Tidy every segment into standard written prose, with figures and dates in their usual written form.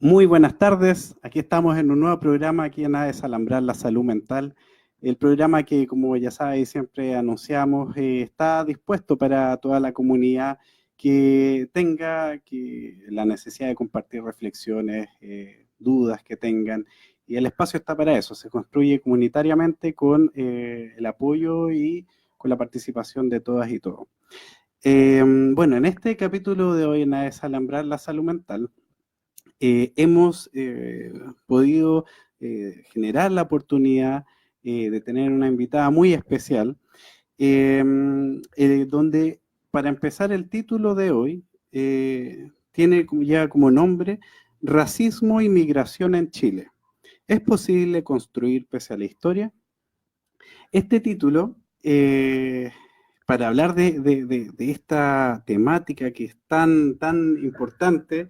Muy buenas tardes, aquí estamos en un nuevo programa aquí en AES Alambrar la Salud Mental. El programa que, como ya sabéis, siempre anunciamos, está dispuesto para toda la comunidad que tenga la necesidad de compartir reflexiones, dudas que tengan. Y el espacio está para eso, se construye comunitariamente con el apoyo y con la participación de todas y todos. Bueno, en este capítulo de hoy en AES Alambrar la Salud Mental, hemos podido generar la oportunidad de tener una invitada muy especial, donde para empezar el título de hoy tiene ya como nombre Racismo y Migración en Chile. ¿Es posible construir pese a la historia? Este título, para hablar de esta temática que es tan importante,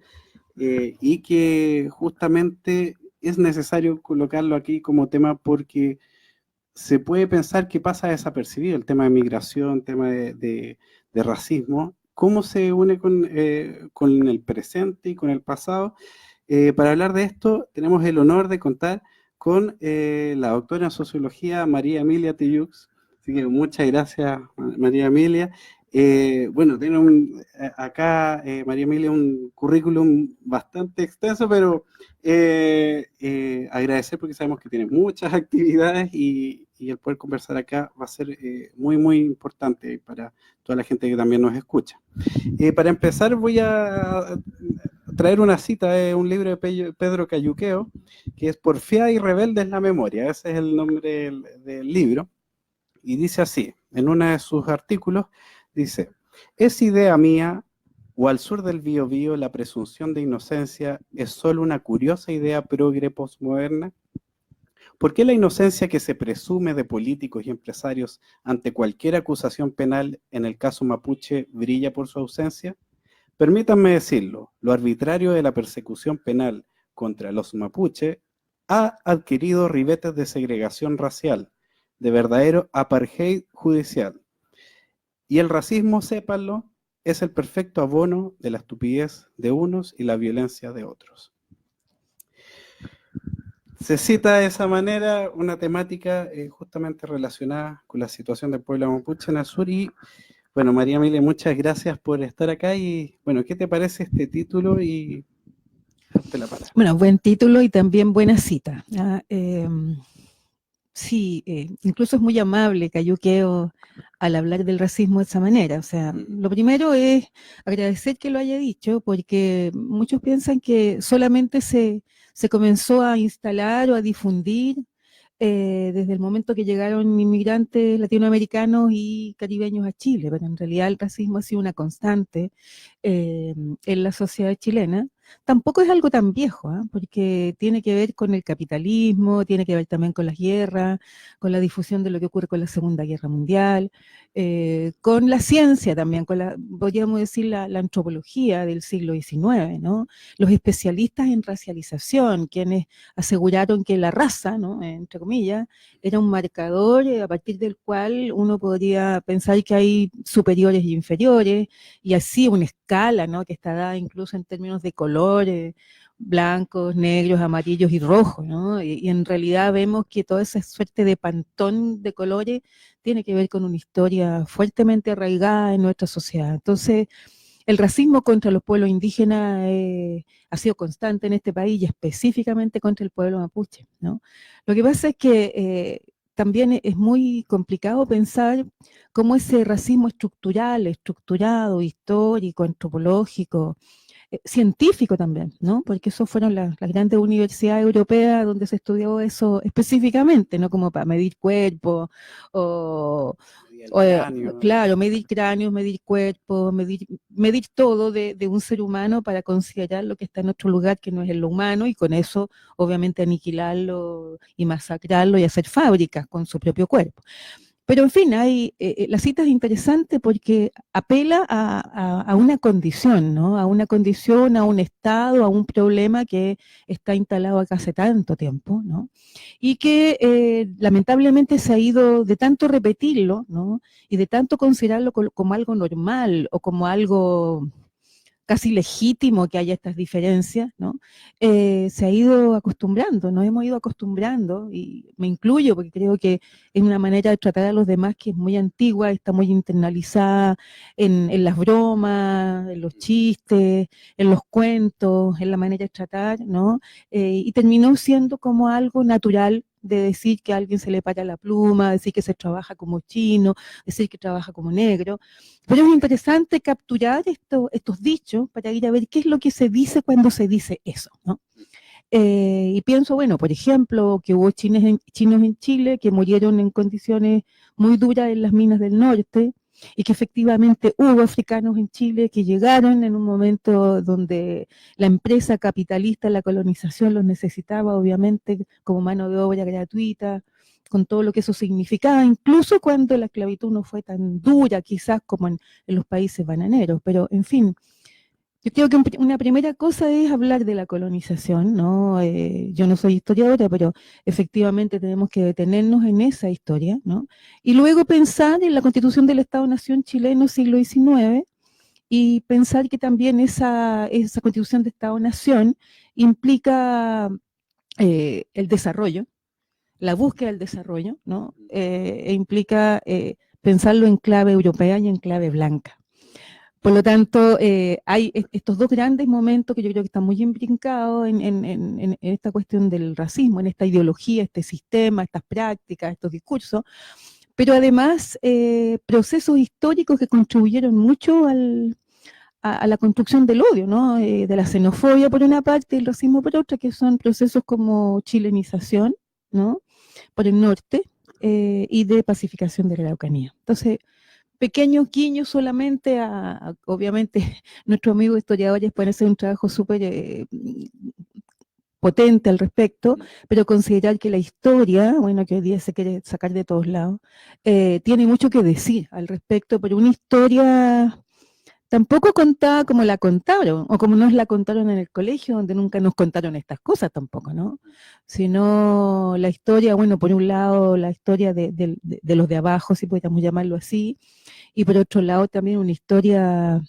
y que justamente es necesario colocarlo aquí como tema porque se puede pensar que pasa desapercibido el tema de migración, el tema de racismo, cómo se une con el presente y con el pasado. Para hablar de esto tenemos el honor de contar con la doctora en sociología María Emilia Tillux. Así que muchas gracias, María Emilia. Bueno, tiene acá María Emilia un currículum bastante extenso, pero agradecer porque sabemos que tiene muchas actividades y el poder conversar acá va a ser muy importante para toda la gente que también nos escucha. Para empezar voy a traer una cita de un libro de Pedro Cayuqueo, que es Porfiada y rebelde en la memoria. Ese es el nombre del libro. Y dice así, en uno de sus artículos, dice, ¿es idea mía o al sur del Biobío la presunción de inocencia es solo una curiosa idea progre postmoderna? ¿Por qué la inocencia que se presume de políticos y empresarios ante cualquier acusación penal en el caso mapuche brilla por su ausencia? Permítanme decirlo, lo arbitrario de la persecución penal contra los mapuche ha adquirido ribetes de segregación racial, de verdadero apartheid judicial. Y el racismo, sépanlo, es el perfecto abono de la estupidez de unos y la violencia de otros. Se cita de esa manera una temática justamente relacionada con la situación del pueblo mapuche en el sur y bueno, María Emilia, muchas gracias por estar acá y bueno, ¿qué te parece este título? Y darte la palabra. Bueno, buen título y también buena cita. Sí, incluso es muy amable Cayuqueo al hablar del racismo de esa manera. O sea, lo primero es agradecer que lo haya dicho, porque muchos piensan que solamente se comenzó a instalar o a difundir desde el momento que llegaron inmigrantes latinoamericanos y caribeños a Chile, pero en realidad el racismo ha sido una constante en la sociedad chilena. Tampoco es algo tan viejo, ¿eh? Porque tiene que ver con el capitalismo, tiene que ver también con las guerras, con la difusión de lo que ocurre con la Segunda Guerra Mundial, con la ciencia también, podríamos decir, la antropología del siglo XIX, ¿no? Los especialistas en racialización, quienes aseguraron que la raza, ¿no? Entre comillas, era un marcador a partir del cual uno podría pensar que hay superiores y inferiores, y así una escala, ¿no? Que está dada incluso en términos de colores, blancos, negros, amarillos y rojos, ¿no? Y en realidad vemos que toda esa suerte de pantón de colores tiene que ver con una historia fuertemente arraigada en nuestra sociedad. Entonces, el racismo contra los pueblos indígenas ha sido constante en este país y específicamente contra el pueblo mapuche, ¿no? Lo que pasa es que también es muy complicado pensar cómo ese racismo estructural, estructurado, histórico, antropológico, científico también, ¿no? Porque eso fueron las grandes universidades europeas donde se estudió eso específicamente, ¿no? Como para medir cuerpos o, claro, medir cráneos, medir cuerpos, medir todo de un ser humano para considerar lo que está en otro lugar que no es en lo humano y con eso obviamente aniquilarlo y masacrarlo y hacer fábricas con su propio cuerpo. Pero en fin, la cita es interesante porque apela a una condición, ¿no? A una condición, a un estado, a un problema que está instalado acá hace tanto tiempo, ¿no? Y que lamentablemente se ha ido de tanto repetirlo, ¿no? Y de tanto considerarlo como algo normal o como algo casi legítimo que haya estas diferencias, ¿no? Se ha ido acostumbrando, nos hemos ido acostumbrando, y me incluyo porque creo que es una manera de tratar a los demás que es muy antigua, está muy internalizada en las bromas, en los chistes, en los cuentos, en la manera de tratar, ¿no? Y terminó siendo como algo natural de decir que a alguien se le para la pluma, decir que se trabaja como chino, decir que trabaja como negro. Pero es interesante capturar estos dichos para ir a ver qué es lo que se dice cuando se dice eso, ¿no? Y pienso, bueno, por ejemplo, que hubo chinos en Chile que murieron en condiciones muy duras en las minas del norte, y que efectivamente hubo africanos en Chile que llegaron en un momento donde la empresa capitalista, la colonización, los necesitaba obviamente como mano de obra gratuita, con todo lo que eso significaba, incluso cuando la esclavitud no fue tan dura quizás como en los países bananeros, pero en fin. Yo creo que una primera cosa es hablar de la colonización, ¿no? Yo no soy historiadora, pero efectivamente tenemos que detenernos en esa historia, ¿no? Y luego pensar en la Constitución del Estado-Nación chileno siglo XIX, y pensar que también esa Constitución de Estado-Nación implica el desarrollo, la búsqueda del desarrollo, ¿no? E implica pensarlo en clave europea y en clave blanca. Por lo tanto, hay estos dos grandes momentos que yo creo que están muy imprincados en esta cuestión del racismo, en esta ideología, este sistema, estas prácticas, estos discursos, pero además procesos históricos que contribuyeron mucho a la construcción del odio, ¿no? De la xenofobia por una parte y el racismo por otra, que son procesos como chilenización, ¿no? Por el norte, y de pacificación de la Araucanía. Entonces, pequeños guiños solamente obviamente, nuestros amigos historiadores pueden hacer un trabajo súper potente al respecto, pero considerar que la historia, bueno, que hoy día se quiere sacar de todos lados, tiene mucho que decir al respecto, pero una historia tampoco contada como la contaron, o como nos la contaron en el colegio, donde nunca nos contaron estas cosas tampoco, ¿no? Sino la historia, bueno, por un lado, la historia de los de abajo, si podríamos llamarlo así, y por otro lado también una historia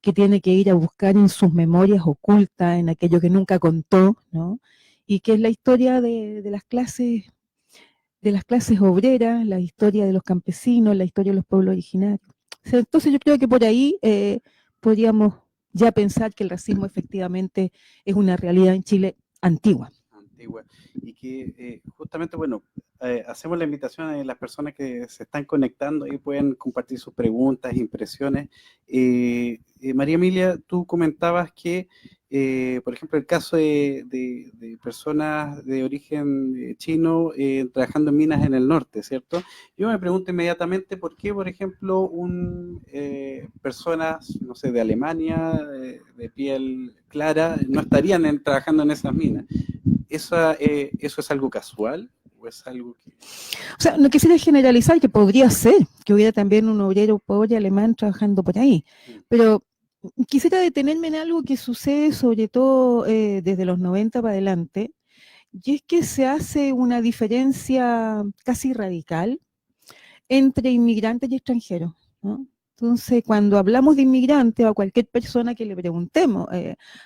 que tiene que ir a buscar en sus memorias ocultas, en aquello que nunca contó, ¿no? Y que es la historia de las clases obreras, la historia de los campesinos, la historia de los pueblos originarios. Entonces yo creo que por ahí podríamos ya pensar que el racismo efectivamente es una realidad en Chile antigua. Y que justamente, bueno, hacemos la invitación a las personas que se están conectando y pueden compartir sus preguntas, impresiones. María Emilia, tú comentabas que, por ejemplo, el caso de personas de origen chino trabajando en minas en el norte, ¿cierto? Yo me pregunto inmediatamente por qué, por ejemplo, personas, no sé, de Alemania, de piel clara, no estarían trabajando en esas minas. ¿Eso es algo casual o es algo que...? O sea, no quisiera generalizar, que podría ser que hubiera también un obrero pobre alemán trabajando por ahí, pero quisiera detenerme en algo que sucede sobre todo desde los 90 para adelante, y es que se hace una diferencia casi radical entre inmigrantes y extranjeros, ¿no? Entonces, cuando hablamos de inmigrante, o a cualquier persona que le preguntemos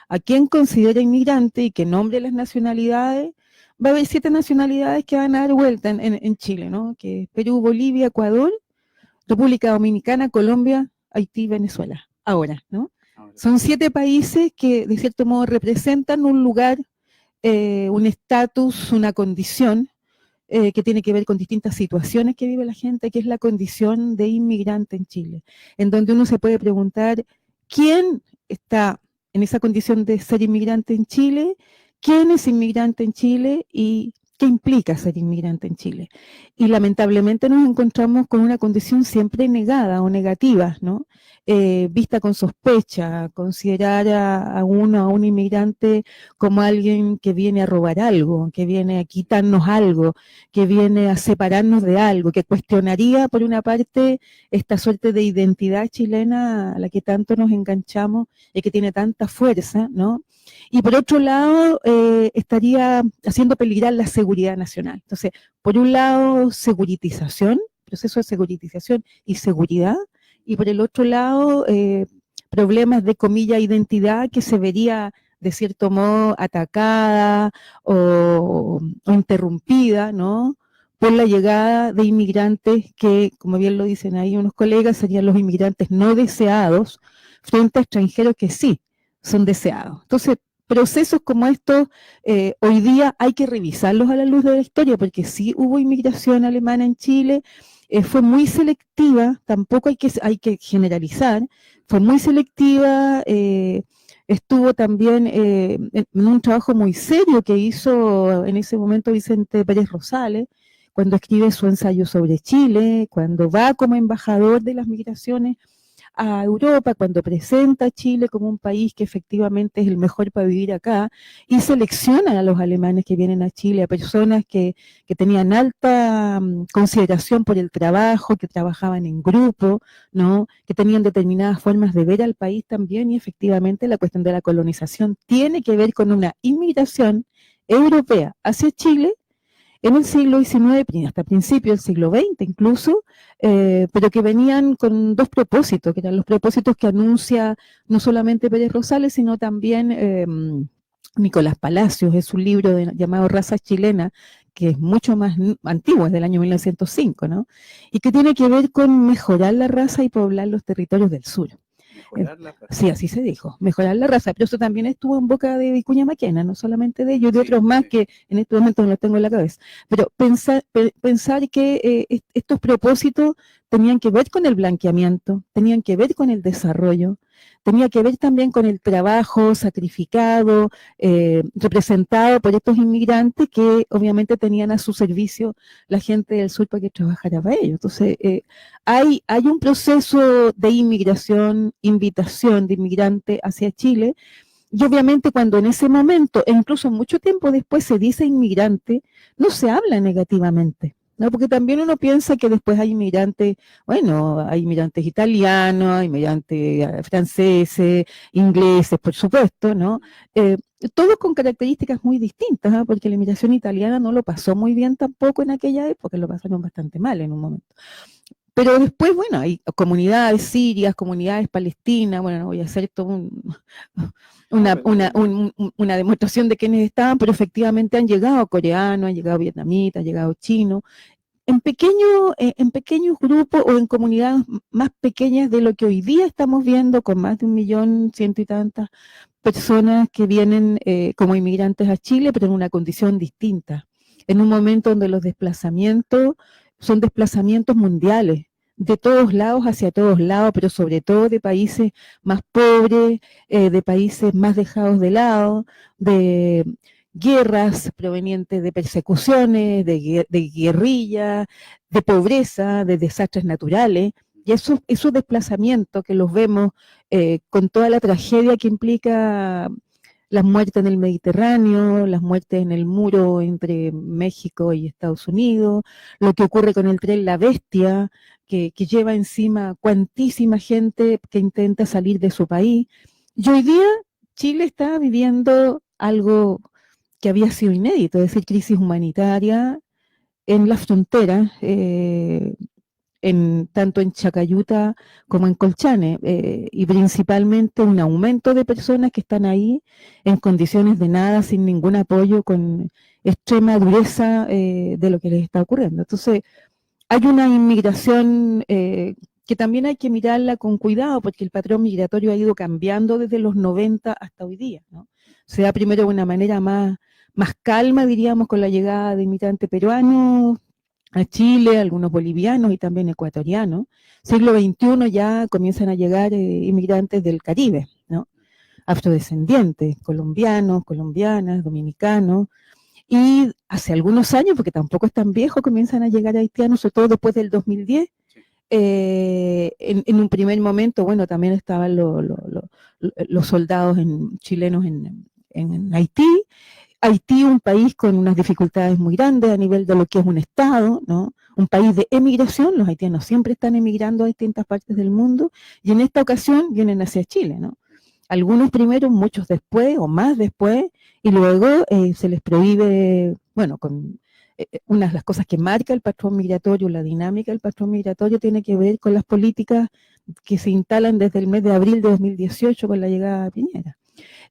a quién considera inmigrante y que nombre las nacionalidades, va a haber 7 nacionalidades que van a dar vuelta en Chile, ¿no? Que es Perú, Bolivia, Ecuador, República Dominicana, Colombia, Haití, Venezuela. Ahora, ¿no? Son 7 países que de cierto modo representan un lugar, un estatus, una condición, que tiene que ver con distintas situaciones que vive la gente, que es la condición de inmigrante en Chile, en donde uno se puede preguntar quién está en esa condición de ser inmigrante en Chile, quién es inmigrante en Chile y qué implica ser inmigrante en Chile. Y lamentablemente nos encontramos con una condición siempre negada o negativa, ¿no? Vista con sospecha, considerar a un inmigrante como alguien que viene a robar algo, que viene a quitarnos algo, que viene a separarnos de algo, que cuestionaría por una parte esta suerte de identidad chilena a la que tanto nos enganchamos y que tiene tanta fuerza, ¿no? Y por otro lado, estaría haciendo peligrar la seguridad nacional. Entonces, por un lado, seguritización, proceso de seguritización y seguridad, y por el otro lado, problemas de, comilla, identidad, que se vería de cierto modo atacada o interrumpida, ¿no?, por la llegada de inmigrantes que, como bien lo dicen ahí unos colegas, serían los inmigrantes no deseados frente a extranjeros que sí son deseados. Entonces, procesos como estos, hoy día hay que revisarlos a la luz de la historia, porque sí hubo inmigración alemana en Chile, fue muy selectiva, tampoco hay que generalizar, fue muy selectiva, estuvo también en un trabajo muy serio que hizo en ese momento Vicente Pérez Rosales, cuando escribe su ensayo sobre Chile, cuando va como embajador de las migraciones a Europa, cuando presenta a Chile como un país que efectivamente es el mejor para vivir acá, y seleccionan a los alemanes que vienen a Chile, a personas que tenían alta consideración por el trabajo, que trabajaban en grupo, ¿no?, que tenían determinadas formas de ver al país también, y efectivamente la cuestión de la colonización tiene que ver con una inmigración europea hacia Chile en el siglo XIX, hasta principios del siglo XX incluso, pero que venían con dos propósitos, que eran los propósitos que anuncia no solamente Pérez Rosales, sino también Nicolás Palacios. Es un libro llamado Raza Chilena, que es mucho más antiguo, es del año 1905, ¿no?, y que tiene que ver con mejorar la raza y poblar los territorios del sur. Mejorar la raza. Sí, así se dijo, mejorar la raza, pero eso también estuvo en boca de Vicuña Maquena, no solamente de ellos, de otros más que en este momento no los tengo en la cabeza. Pero pensar que estos propósitos tenían que ver con el blanqueamiento, tenían que ver con el desarrollo, tenía que ver también con el trabajo sacrificado, representado por estos inmigrantes que obviamente tenían a su servicio la gente del sur para que trabajara para ellos. Entonces, hay un proceso de inmigración, invitación de inmigrantes hacia Chile, y obviamente cuando en ese momento, e incluso mucho tiempo después, se dice inmigrante, no se habla negativamente, ¿no? Porque también uno piensa que después hay inmigrantes, bueno, hay inmigrantes italianos, hay inmigrantes franceses, ingleses, por supuesto, ¿no? Todos con características muy distintas, ¿eh? Porque la inmigración italiana no lo pasó muy bien tampoco en aquella época, lo pasaron bastante mal en un momento. Pero después, bueno, hay comunidades sirias, comunidades palestinas, bueno, no voy a hacer todo una demostración de quiénes estaban, pero efectivamente han llegado coreanos, han llegado vietnamitas, han llegado chinos, en pequeños grupos o en comunidades más pequeñas de lo que hoy día estamos viendo, con más de 1.100.000 y tantas personas que vienen como inmigrantes a Chile, pero en una condición distinta, en un momento donde los desplazamientos son desplazamientos mundiales, de todos lados hacia todos lados, pero sobre todo de países más pobres, de países más dejados de lado, de guerras provenientes de persecuciones, de guerrilla, de pobreza, de desastres naturales, y esos desplazamientos que los vemos con toda la tragedia que implica las muertes en el Mediterráneo, las muertes en el muro entre México y Estados Unidos, lo que ocurre con el tren La Bestia, que lleva encima cuantísima gente que intenta salir de su país. Y hoy día Chile está viviendo algo que había sido inédito, es decir, crisis humanitaria en la frontera, tanto en Chacayuta como en Colchane, y principalmente un aumento de personas que están ahí en condiciones de nada, sin ningún apoyo, con extrema dureza de lo que les está ocurriendo. Entonces, hay una inmigración que también hay que mirarla con cuidado, porque el patrón migratorio ha ido cambiando desde los 90 hasta hoy día, ¿no? Se da primero de una manera más calma, diríamos, con la llegada de inmigrantes peruanos a Chile, algunos bolivianos y también ecuatorianos. Siglo XXI ya comienzan a llegar inmigrantes del Caribe, ¿no?, afrodescendientes, colombianos, colombianas, dominicanos, y hace algunos años, porque tampoco es tan viejo, comienzan a llegar haitianos, sobre todo después del 2010. En un primer momento, bueno, también estaban los soldados chilenos en Haití. Haití, un país con unas dificultades muy grandes a nivel de lo que es un Estado, ¿no? Un país de emigración, los haitianos siempre están emigrando a distintas partes del mundo, y en esta ocasión vienen hacia Chile, ¿no? Algunos primero, muchos después, o más después, y luego se les prohíbe, bueno, con una de las cosas que marca el patrón migratorio, la dinámica del patrón migratorio, tiene que ver con las políticas que se instalan desde el mes de abril de 2018 con la llegada de Piñera.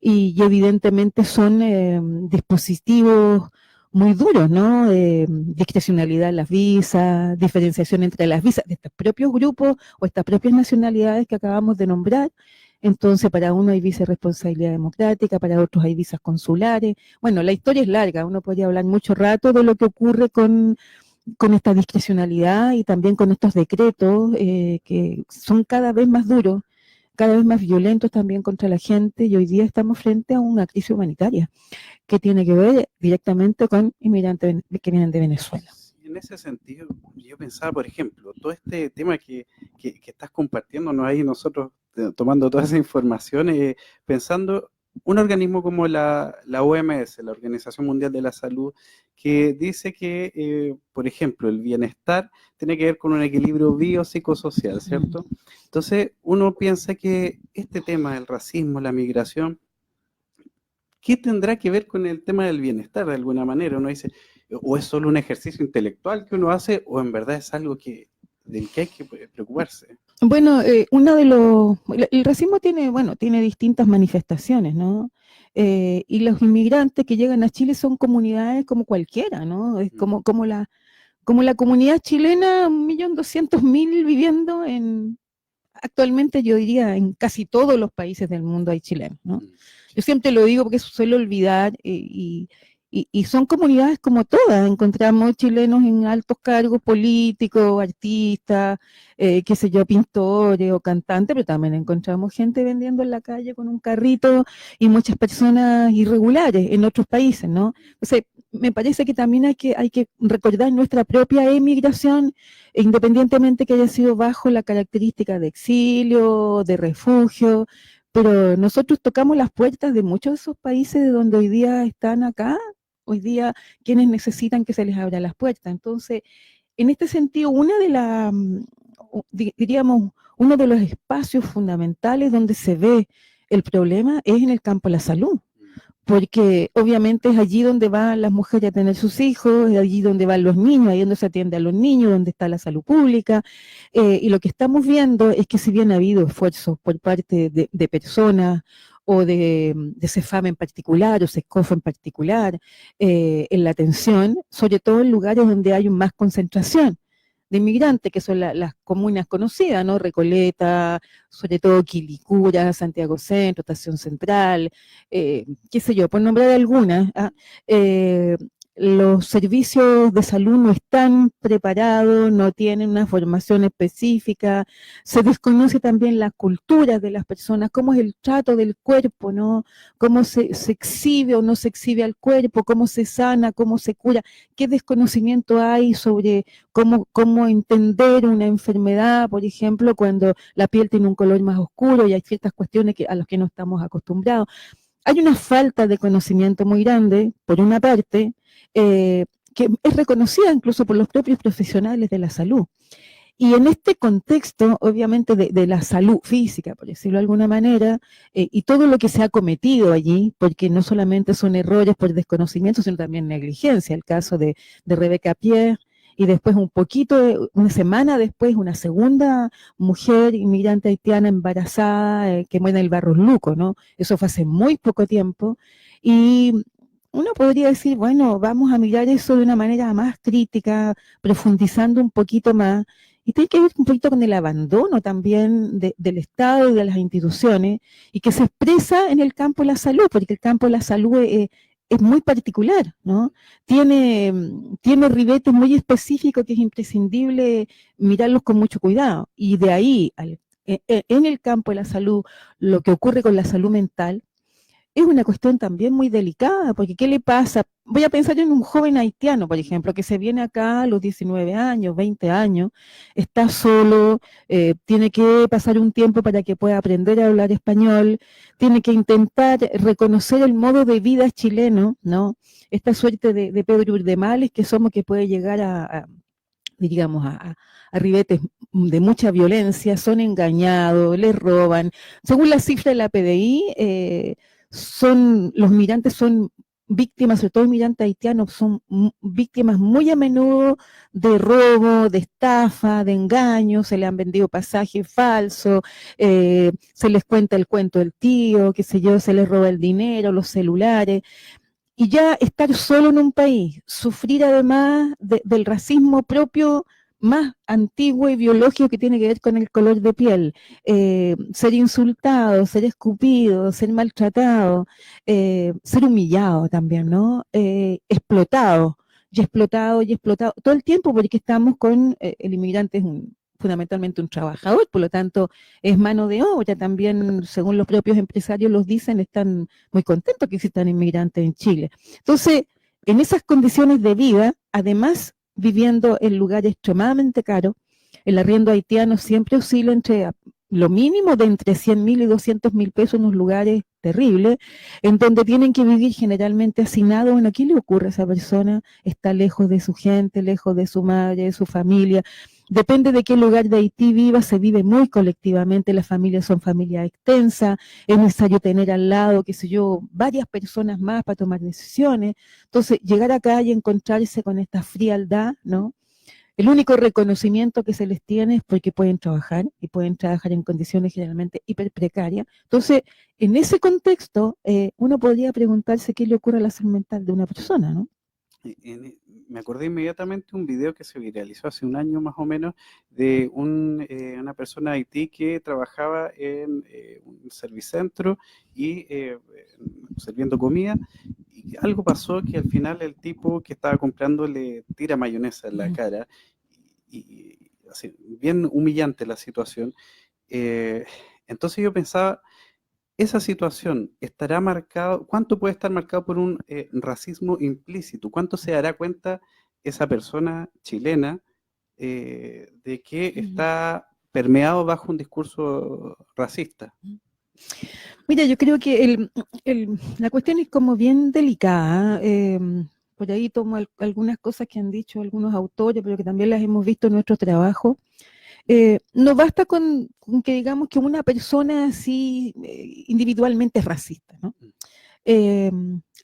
Y evidentemente son dispositivos muy duros, ¿no? Discrecionalidad en las visas, diferenciación entre las visas de estos propios grupos o estas propias nacionalidades que acabamos de nombrar. Entonces, para uno hay visa de responsabilidad democrática, para otros hay visas consulares. Bueno, la historia es larga, uno podría hablar mucho rato de lo que ocurre con esta discrecionalidad y también con estos decretos que son cada vez más duros, cada vez más violentos también contra la gente, y hoy día estamos frente a una crisis humanitaria que tiene que ver directamente con inmigrantes que vienen de Venezuela. En ese sentido, yo pensaba, por ejemplo, todo este tema que estás compartiéndonos ahí, nosotros tomando toda esa información, pensando un organismo como la OMS, la Organización Mundial de la Salud, que dice que, por ejemplo, el bienestar tiene que ver con un equilibrio biopsicosocial, ¿cierto? Entonces, uno piensa que este tema del racismo, la migración, ¿qué tendrá que ver con el tema del bienestar de alguna manera? Uno dice, o es solo un ejercicio intelectual que uno hace, o en verdad es algo del que hay que preocuparse. Bueno, el racismo tiene distintas manifestaciones, ¿no? Y los inmigrantes que llegan a Chile son comunidades como cualquiera, ¿no? Es como la comunidad chilena, 1.200.000 viviendo actualmente yo diría en casi todos los países del mundo hay chilenos, ¿no? Yo siempre lo digo porque eso suelo olvidar, y son comunidades como todas. Encontramos chilenos en altos cargos políticos, artistas, qué sé yo, pintores o cantantes, pero también encontramos gente vendiendo en la calle con un carrito y muchas personas irregulares en otros países, ¿no? O sea, me parece que también hay que recordar nuestra propia emigración, independientemente que haya sido bajo la característica de exilio, de refugio, pero nosotros tocamos las puertas de muchos de esos países de donde hoy día están acá, hoy día quienes necesitan que se les abra las puertas. Entonces, en este sentido, diríamos, uno de los espacios fundamentales donde se ve el problema es en el campo de la salud, porque obviamente es allí donde van las mujeres a tener sus hijos, es allí donde van los niños, ahí donde se atiende a los niños, donde está la salud pública, y lo que estamos viendo es que si bien ha habido esfuerzos por parte de personas o de CEFAM en particular, o SECOF en particular, en la atención, sobre todo en lugares donde hay más concentración de inmigrantes, que son las comunas conocidas, ¿no? Recoleta, sobre todo Quilicura, Santiago Centro, Estación Central, qué sé yo, por nombrar algunas. Los servicios de salud no están preparados, no tienen una formación específica, se desconoce también la cultura de las personas, cómo es el trato del cuerpo, ¿no? Cómo se exhibe o no se exhibe al cuerpo, cómo se sana, cómo se cura, qué desconocimiento hay sobre cómo entender una enfermedad, por ejemplo, cuando la piel tiene un color más oscuro y hay ciertas cuestiones a las que no estamos acostumbrados. Hay una falta de conocimiento muy grande, por una parte, que es reconocida incluso por los propios profesionales de la salud. Y en este contexto, obviamente, de la salud física, por decirlo de alguna manera, y todo lo que se ha cometido allí, porque no solamente son errores por desconocimiento, sino también negligencia, el caso de Rebeca Pierre, y después una semana después, una segunda mujer inmigrante haitiana embarazada que muere en el Barros Luco, ¿no? Eso fue hace muy poco tiempo, y uno podría decir, bueno, vamos a mirar eso de una manera más crítica, profundizando un poquito más, y tiene que ver un poquito con el abandono también del Estado y de las instituciones, y que se expresa en el campo de la salud, porque el campo de la salud es muy particular, ¿no? Tiene ribetes muy específicos que es imprescindible mirarlos con mucho cuidado, y de ahí, en el campo de la salud, lo que ocurre con la salud mental, es una cuestión también muy delicada, porque ¿qué le pasa? Voy a pensar en un joven haitiano, por ejemplo, que se viene acá a los 19 años, 20 años, está solo, tiene que pasar un tiempo para que pueda aprender a hablar español, tiene que intentar reconocer el modo de vida chileno, ¿no? Esta suerte de Pedro Urdemales que somos, que puede llegar digamos, a ribetes de mucha violencia, son engañados, les roban. Según la cifra de la PDI, los migrantes son víctimas, sobre todo inmigrantes haitianos, son víctimas muy a menudo de robo, de estafa, de engaño, se le han vendido pasajes falsos, se les cuenta el cuento del tío, qué sé yo, se les roba el dinero, los celulares, y ya estar solo en un país, sufrir además del racismo propio más antiguo y biológico que tiene que ver con el color de piel, ser insultado, ser escupido, ser maltratado, ser humillado también, ¿no? Explotado, y explotado, y explotado, todo el tiempo porque estamos con, el inmigrante es fundamentalmente un trabajador, por lo tanto es mano de obra también, según los propios empresarios los dicen, están muy contentos que existan inmigrantes en Chile. Entonces, en esas condiciones de vida, además viviendo en lugares extremadamente caros, el arriendo haitiano siempre oscila entre lo mínimo de entre 100.000 y 200.000 pesos en unos lugares terribles, en donde tienen que vivir generalmente hacinados. Bueno, ¿qué le ocurre a esa persona? Está lejos de su gente, lejos de su madre, de su familia. Depende de qué lugar de Haití viva, se vive muy colectivamente, las familias son familias extensas, es necesario tener al lado, qué sé yo, varias personas más para tomar decisiones. Entonces, llegar acá y encontrarse con esta frialdad, ¿no? El único reconocimiento que se les tiene es porque pueden trabajar, y pueden trabajar en condiciones generalmente hiper precarias. Entonces, en ese contexto, uno podría preguntarse qué le ocurre a la salud mental de una persona, ¿no? Me acordé inmediatamente de un video que se viralizó hace un año más o menos de una persona de Haití que trabajaba en un servicentro y sirviendo comida, y algo pasó que al final el tipo que estaba comprando le tira mayonesa en la cara y así, bien humillante la situación. Entonces yo pensaba, esa situación estará marcado, ¿cuánto puede estar marcado por un racismo implícito? ¿Cuánto se dará cuenta esa persona chilena de que está permeado bajo un discurso racista? Mira, yo creo que la cuestión es como bien delicada. Por ahí tomo algunas cosas que han dicho algunos autores, pero que también las hemos visto en nuestro trabajo. No basta con que digamos que una persona así individualmente es racista, ¿no?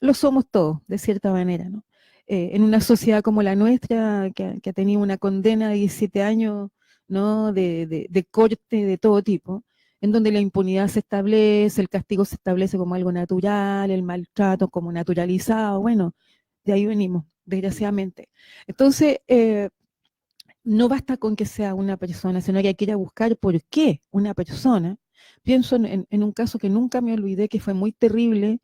Lo somos todos, de cierta manera, ¿no? En una sociedad como la nuestra, que ha tenido una condena de 17 años, ¿no? De corte de todo tipo, en donde la impunidad se establece, el castigo se establece como algo natural, el maltrato como naturalizado, bueno, de ahí venimos, desgraciadamente. Entonces, no basta con que sea una persona, sino que hay que ir a buscar por qué una persona. Pienso en un caso que nunca me olvidé, que fue muy terrible.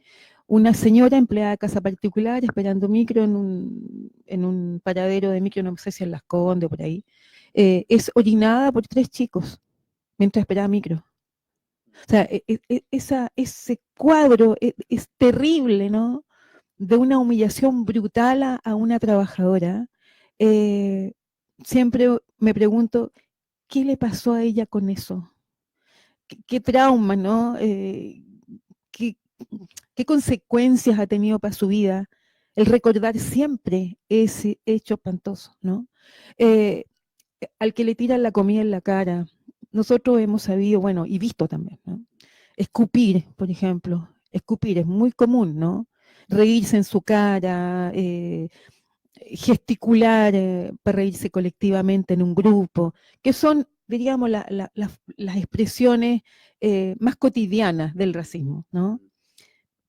Una señora empleada de casa particular esperando micro en un paradero de micro, no sé si en Las Condes o por ahí, es orinada por 3 chicos mientras esperaba micro. O sea, ese cuadro es terrible, ¿no? De una humillación brutal a una trabajadora. Siempre me pregunto, ¿qué le pasó a ella con eso? ¿Qué trauma, no? ¿Qué, ¿Qué consecuencias ha tenido para su vida el recordar siempre ese hecho espantoso, ¿no? Eh, Al que le tiran la comida en la cara, nosotros hemos sabido, bueno, y visto también, ¿no? Escupir, por ejemplo, escupir es muy común, ¿no? Reírse en su cara, gesticular para reírse colectivamente en un grupo, que son, diríamos, las expresiones más cotidianas del racismo, ¿no?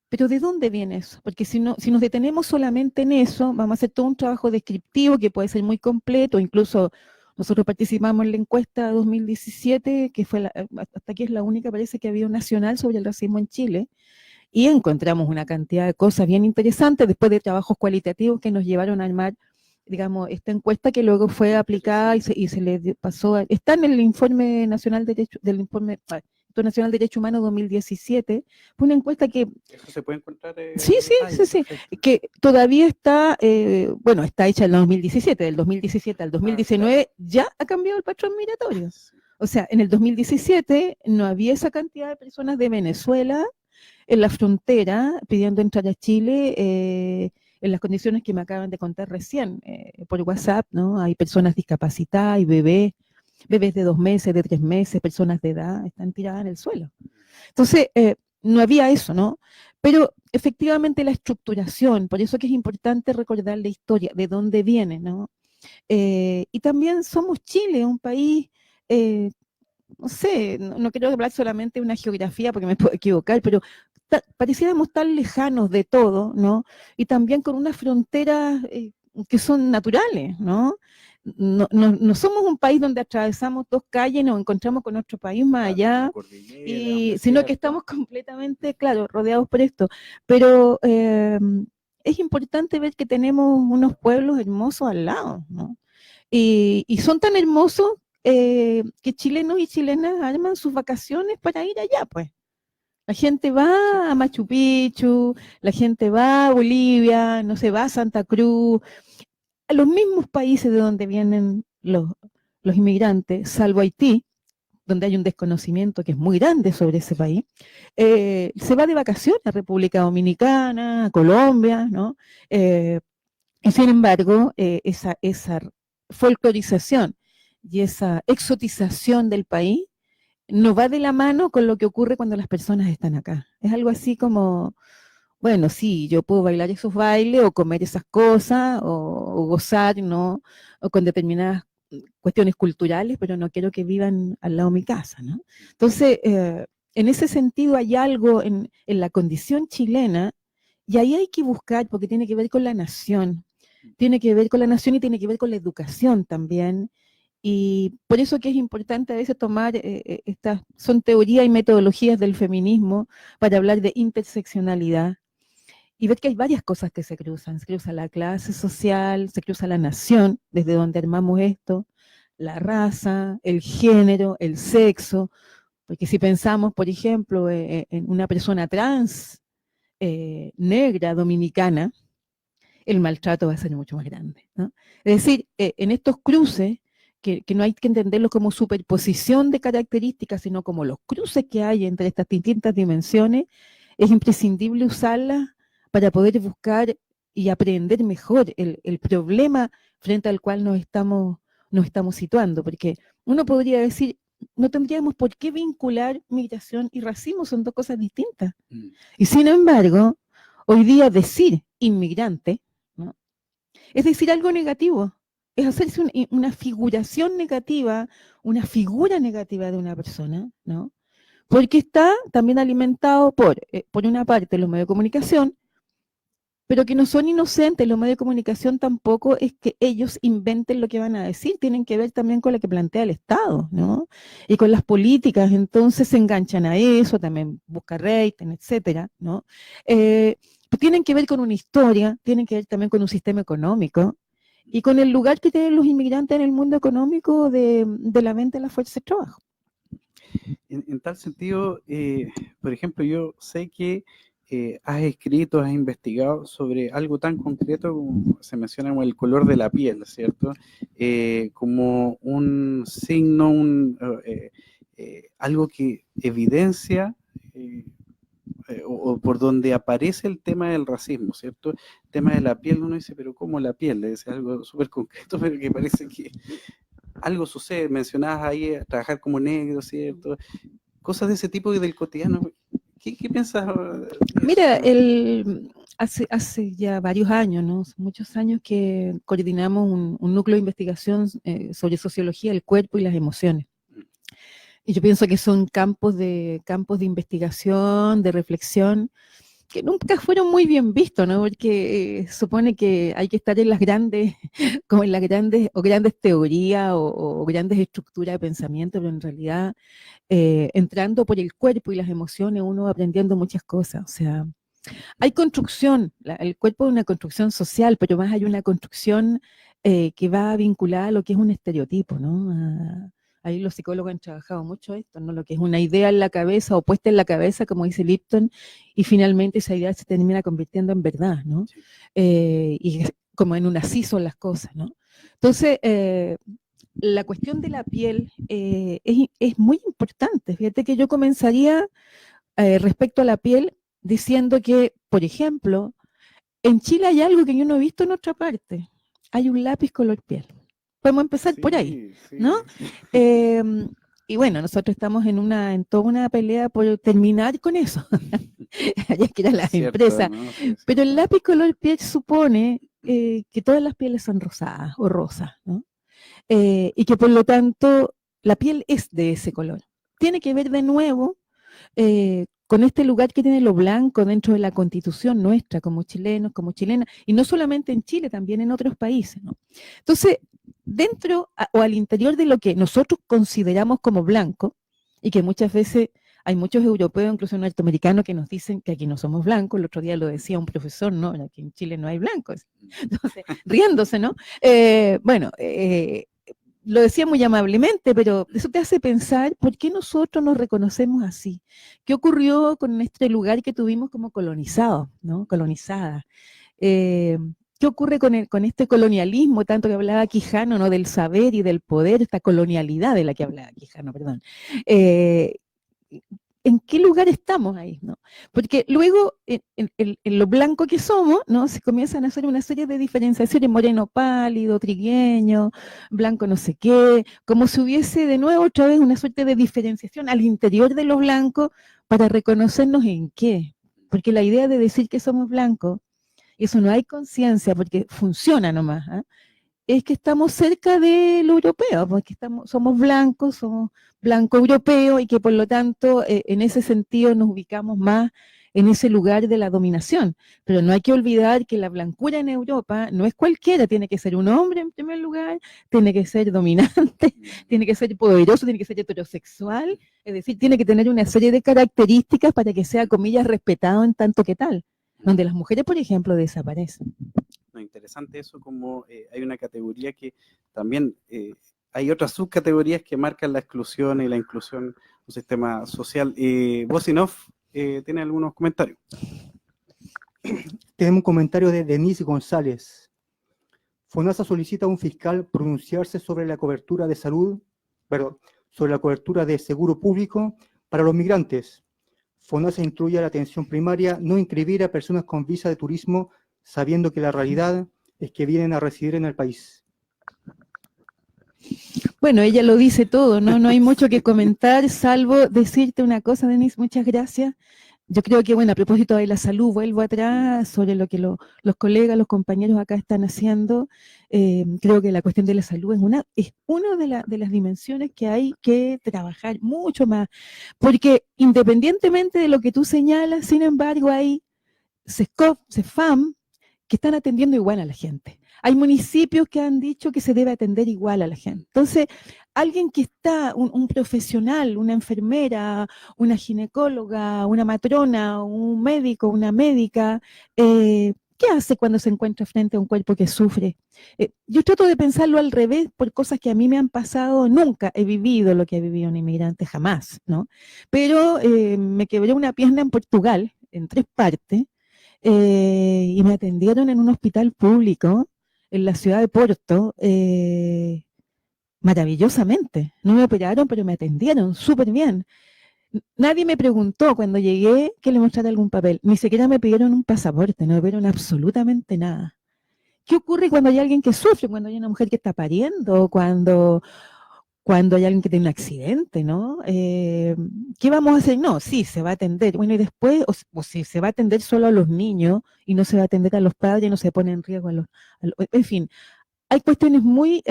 Pero ¿de dónde viene eso? Porque si nos detenemos solamente en eso, vamos a hacer todo un trabajo descriptivo que puede ser muy completo, incluso nosotros participamos en la encuesta 2017, que fue hasta aquí es la única, parece que había un nacional sobre el racismo en Chile, y encontramos una cantidad de cosas bien interesantes después de trabajos cualitativos que nos llevaron a armar, digamos, esta encuesta que luego fue aplicada y se le pasó, está en el informe nacional de derecho, del informe Nacional de Derechos Humanos 2017, fue una encuesta que... ¿Eso se puede encontrar? Sí, que todavía está, bueno, está hecha en el 2017, del 2017 al 2019 ya ha cambiado el patrón migratorio. O sea, en el 2017 no había esa cantidad de personas de Venezuela en la frontera pidiendo entrar a Chile en las condiciones que me acaban de contar recién por WhatsApp, ¿no? Hay personas discapacitadas, hay bebés de 2 meses, de 3 meses, personas de edad, están tiradas en el suelo. Entonces, no había eso, ¿no? Pero efectivamente la estructuración, por eso que es importante recordar la historia, de dónde viene, ¿no? Y también somos Chile, un país, no sé, no quiero hablar solamente de una geografía porque me puedo equivocar, pero pareciéramos tan lejanos de todo, ¿no? Y también con unas fronteras que son naturales, ¿no? No somos un país donde atravesamos dos calles y nos encontramos con otro país más allá, sino que estamos completamente, claro, rodeados por esto. Pero es importante ver que tenemos unos pueblos hermosos al lado, ¿no? Y son tan hermosos que chilenos y chilenas arman sus vacaciones para ir allá, pues. La gente va a Machu Picchu, la gente va a Bolivia, no se va a Santa Cruz, a los mismos países de donde vienen los inmigrantes, salvo Haití, donde hay un desconocimiento que es muy grande sobre ese país, se va de vacaciones a República Dominicana, a Colombia, ¿no? Y sin embargo, esa folclorización y esa exotización del país no va de la mano con lo que ocurre cuando las personas están acá. Es algo así como, bueno, sí, yo puedo bailar esos bailes o comer esas cosas o gozar, ¿no? O con determinadas cuestiones culturales, pero no quiero que vivan al lado de mi casa, ¿no? Entonces, en ese sentido hay algo en la condición chilena y ahí hay que buscar, porque tiene que ver con la nación, tiene que ver con la nación y tiene que ver con la educación también. Y por eso que es importante a veces tomar estas, son teorías y metodologías del feminismo para hablar de interseccionalidad y ver que hay varias cosas que se cruza la clase social, se cruza la nación, desde donde armamos esto, la raza, el género, el sexo, porque si pensamos, por ejemplo, en una persona trans, negra, dominicana, el maltrato va a ser mucho más grande, ¿no? Es decir, en estos cruces, que no hay que entenderlos como superposición de características, sino como los cruces que hay entre estas distintas dimensiones, es imprescindible usarlas para poder buscar y aprender mejor el problema frente al cual nos estamos situando, porque uno podría decir, no tendríamos por qué vincular migración y racismo, son dos cosas distintas. Y sin embargo, hoy día decir inmigrante, ¿no? Es decir algo negativo, es hacerse una figuración negativa, una figura negativa de una persona, ¿no? Porque está también alimentado por una parte los medios de comunicación, pero que no son inocentes, los medios de comunicación tampoco es que ellos inventen lo que van a decir, tienen que ver también con lo que plantea el Estado, ¿no? Y con las políticas, entonces se enganchan a eso, también busca rating, etcétera, ¿no? Tienen que ver con una historia, tienen que ver también con un sistema económico y con el lugar que tienen los inmigrantes en el mundo económico de la venta de la fuerza de trabajo. En tal sentido, por ejemplo, yo sé que has escrito, has investigado sobre algo tan concreto como se menciona como el color de la piel, ¿cierto? Como un signo, algo que evidencia o por donde aparece el tema del racismo, ¿cierto? El tema de la piel, uno dice, pero ¿cómo la piel? Es algo súper concreto, pero que parece que algo sucede. Mencionabas ahí trabajar como negro, ¿cierto? Cosas de ese tipo y del cotidiano. ¿Qué piensas? Mira, hace ya varios años, ¿no? Muchos años que coordinamos un núcleo de investigación sobre sociología del cuerpo y las emociones. Y yo pienso que son campos de investigación, de reflexión, que nunca fueron muy bien vistos, ¿no? Porque supone que hay que estar en las grandes, como en las grandes teorías o grandes estructuras de pensamiento, pero en realidad entrando por el cuerpo y las emociones uno va aprendiendo muchas cosas. O sea, hay construcción, el cuerpo es una construcción social, pero más hay una construcción que va vinculada a lo que es un estereotipo, ¿no? Ahí los psicólogos han trabajado mucho esto, ¿no? Lo que es una idea en la cabeza o puesta en la cabeza, como dice Lipton, y finalmente esa idea se termina convirtiendo en verdad, ¿no? Y como en un así son las cosas, ¿no? Entonces, la cuestión de la piel es muy importante. Fíjate que yo comenzaría respecto a la piel diciendo que, por ejemplo, en Chile hay algo que yo no he visto en otra parte. Hay un lápiz color piel. Podemos empezar por ahí, ¿no? Y bueno, nosotros estamos en toda una pelea por terminar con eso. allá que eran las Cierto, empresas. ¿no? Sí, sí. Pero el lápiz color piel supone que todas las pieles son rosadas o rosas, ¿no? Y que por lo tanto la piel es de ese color. Tiene que ver de nuevo con este lugar que tiene lo blanco dentro de la constitución nuestra, como chilenos, como chilenas, y no solamente en Chile, también en otros países, ¿no? Entonces, dentro o al interior de lo que nosotros consideramos como blanco, y que muchas veces hay muchos europeos, incluso norteamericanos, que nos dicen que aquí no somos blancos. El otro día lo decía un profesor, ¿no? Aquí en Chile no hay blancos. Entonces, riéndose, ¿no? Bueno, lo decía muy amablemente, pero eso te hace pensar por qué nosotros nos reconocemos así. ¿Qué ocurrió con este lugar que tuvimos como colonizado, ¿no? Colonizada. ¿Qué ocurre con este colonialismo, tanto que hablaba Quijano, ¿no? Del saber y del poder, esta colonialidad de la que hablaba Quijano, perdón. ¿En qué lugar estamos ahí, ¿no? Porque luego, en lo blanco que somos, ¿no? Se comienzan a hacer una serie de diferenciaciones, moreno pálido, trigueño, blanco no sé qué, como si hubiese de nuevo otra vez una suerte de diferenciación al interior de los blancos para reconocernos en qué. Porque la idea de decir que somos blancos, eso no hay conciencia, porque funciona nomás, ¿eh? Es que estamos cerca de lo europeo, porque somos blanco europeo y que por lo tanto en ese sentido nos ubicamos más en ese lugar de la dominación. Pero no hay que olvidar que la blancura en Europa no es cualquiera, tiene que ser un hombre en primer lugar, tiene que ser dominante, tiene que ser poderoso, tiene que ser heterosexual, es decir, tiene que tener una serie de características para que sea, comillas, respetado en tanto que tal, donde las mujeres, por ejemplo, desaparecen. No, interesante eso, como hay una categoría que también hay otras subcategorías que marcan la exclusión y la inclusión en un sistema social. Bosinov tiene algunos comentarios. Tenemos un comentario de Denise González. FONASA solicita a un fiscal pronunciarse sobre la cobertura de salud, perdón, sobre la cobertura de seguro público para los migrantes. FONASA instruye a la atención primaria no inscribir a personas con visa de turismo sabiendo que la realidad es que vienen a residir en el país. Bueno, ella lo dice todo, ¿no? No hay mucho que comentar, salvo decirte una cosa, Denise, muchas gracias. Yo creo que, bueno, a propósito de la salud, vuelvo atrás sobre lo que los colegas, los compañeros acá están haciendo. Creo que la cuestión de la salud es una de las dimensiones que hay que trabajar mucho más, porque independientemente de lo que tú señalas, sin embargo, hay CESCOP, CEFAM, que están atendiendo igual a la gente. Hay municipios que han dicho que se debe atender igual a la gente. Entonces, alguien que está, un profesional, una enfermera, una ginecóloga, una matrona, un médico, una médica, ¿qué hace cuando se encuentra frente a un cuerpo que sufre? Yo trato de pensarlo al revés por cosas que a mí me han pasado. Nunca he vivido lo que ha vivido un inmigrante, jamás, ¿no? Pero me quebré una pierna en Portugal, en 3 partes, y me atendieron en un hospital público en la ciudad de Porto, maravillosamente. No me operaron, pero me atendieron súper bien. Nadie me preguntó cuando llegué que le mostrara algún papel. Ni siquiera me pidieron un pasaporte, no me pidieron absolutamente nada. ¿Qué ocurre cuando hay alguien que sufre, cuando hay una mujer que está pariendo, cuando hay alguien que tiene un accidente, ¿no? ¿Qué vamos a hacer? No, sí, se va a atender. Bueno, y después, o si se va a atender solo a los niños y no se va a atender a los padres, no se pone en riesgo en fin, hay cuestiones muy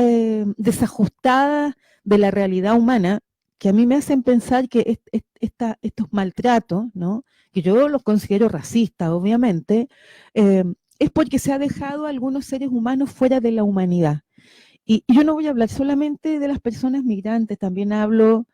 desajustadas de la realidad humana que a mí me hacen pensar que estos maltratos, ¿no? Que yo los considero racistas, obviamente, es porque se ha dejado a algunos seres humanos fuera de la humanidad. Y yo no voy a hablar solamente de las personas migrantes, también hablo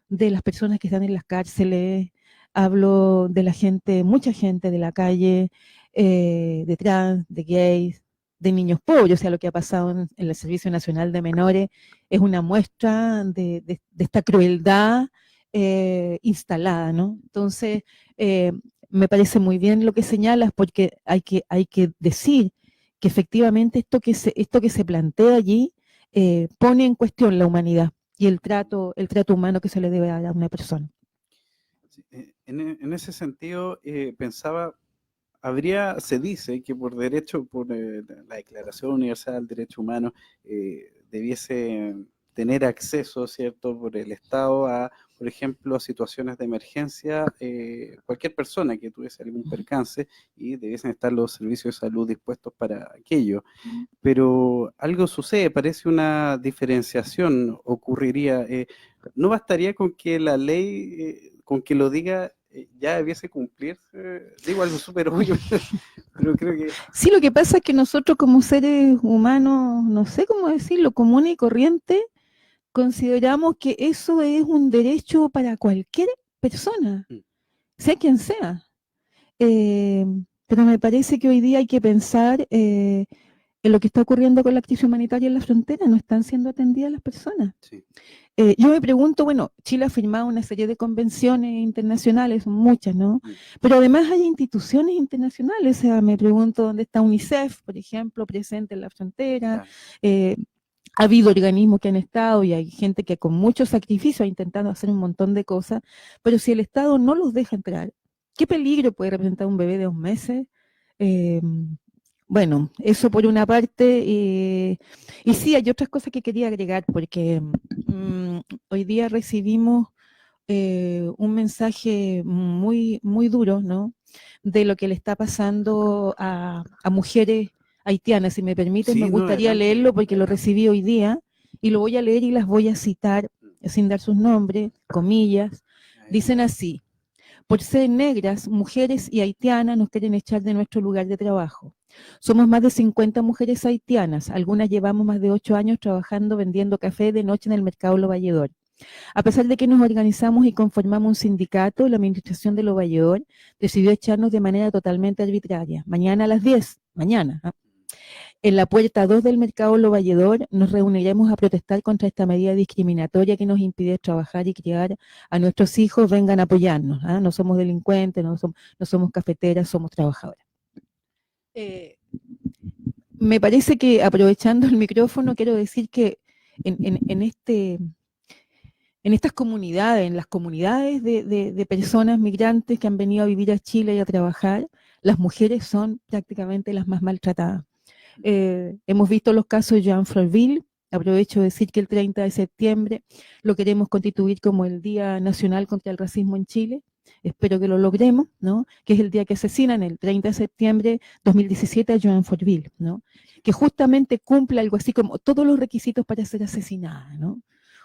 de las personas que están en las cárceles, hablo de la gente, mucha gente de la calle, de trans, de gays, de niños pobres. O sea, lo que ha pasado en el Servicio Nacional de Menores es una muestra de esta crueldad instalada, ¿no? Entonces, me parece muy bien lo que señalas, porque hay que decir que efectivamente esto que se plantea allí pone en cuestión la humanidad y el trato humano que se le debe dar a una persona. En ese sentido, pensaba, se dice que por derecho, por la Declaración Universal del Derecho Humano, debiese tener acceso, ¿cierto?, por el Estado a por ejemplo, situaciones de emergencia, cualquier persona que tuviese algún percance y debiesen estar los servicios de salud dispuestos para aquello. Pero algo sucede, parece una diferenciación ocurriría. ¿No bastaría con que la ley, con que lo diga, ya debiese cumplirse? Digo algo súper obvio, pero creo que... Sí, lo que pasa es que nosotros como seres humanos, no sé cómo decirlo, común y corriente, consideramos que eso es un derecho para cualquier persona, sea quien sea. Pero me parece que hoy día hay que pensar en lo que está ocurriendo con la crisis humanitaria en la frontera, no están siendo atendidas las personas. Sí. Yo me pregunto, bueno, Chile ha firmado una serie de convenciones internacionales, muchas, ¿no? Pero además hay instituciones internacionales, o sea, me pregunto dónde está UNICEF, por ejemplo, presente en la frontera. Claro. Ha habido organismos que han estado y hay gente que con mucho sacrificio ha intentado hacer un montón de cosas, pero si el Estado no los deja entrar, ¿qué peligro puede representar un bebé de 2 meses? Bueno, eso por una parte, y sí, hay otras cosas que quería agregar, porque hoy día recibimos un mensaje muy, muy duro, ¿no? De lo que le está pasando a mujeres haitianas. Si me permiten, Sí, me no, gustaría adelante, leerlo porque lo adelante. recibí hoy día y lo voy a leer y las voy a citar sin dar sus nombres, comillas. Dicen así: por ser negras, mujeres y haitianas nos quieren echar de nuestro lugar de trabajo. Somos más de 50 mujeres haitianas, algunas llevamos más de 8 años trabajando vendiendo café de noche en el mercado Lo Valledor. A pesar de que nos organizamos y conformamos un sindicato, la administración de Lo Valledor decidió echarnos de manera totalmente arbitraria. Mañana a las 10, mañana, en la puerta 2 del mercado Lo Valledor nos reuniremos a protestar contra esta medida discriminatoria que nos impide trabajar y criar a nuestros hijos. Vengan a apoyarnos. No somos delincuentes, no somos cafeteras, somos trabajadoras. Me parece que, aprovechando el micrófono, quiero decir que en estas comunidades, en las comunidades de personas migrantes que han venido a vivir a Chile y a trabajar, las mujeres son prácticamente las más maltratadas. Hemos visto los casos de Jean Florville. Aprovecho de decir que el 30 de septiembre lo queremos constituir como el Día Nacional contra el Racismo en Chile. Espero que lo logremos, ¿no? Que es el día que asesinan el 30 de septiembre 2017 a Jean Florville, ¿no? Que justamente cumple algo así como todos los requisitos para ser asesinada, ¿no?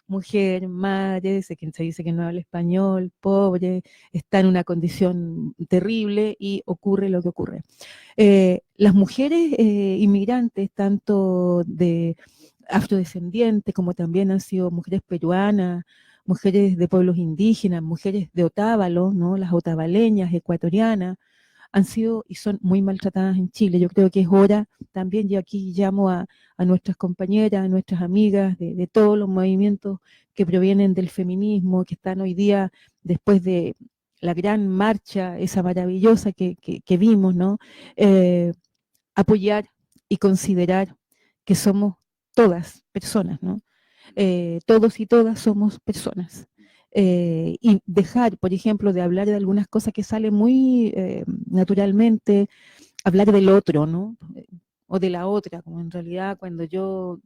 Mujer, madre, se dice que no habla español, pobre, está en una condición terrible y ocurre lo que ocurre. Las mujeres inmigrantes, tanto de afrodescendientes como también han sido mujeres peruanas, mujeres de pueblos indígenas, mujeres de Otávalo, ¿no? Las otavaleñas, ecuatorianas, han sido y son muy maltratadas en Chile. Yo creo que es hora también, yo aquí llamo a nuestras compañeras, a nuestras amigas de todos los movimientos que provienen del feminismo, que están hoy día después de la gran marcha, esa maravillosa que vimos, ¿no? Apoyar y considerar que somos todas personas, ¿no? Todos y todas somos personas. Y dejar, por ejemplo, de hablar de algunas cosas que salen muy naturalmente, hablar del otro, ¿no? O de la otra, como en realidad cuando yo,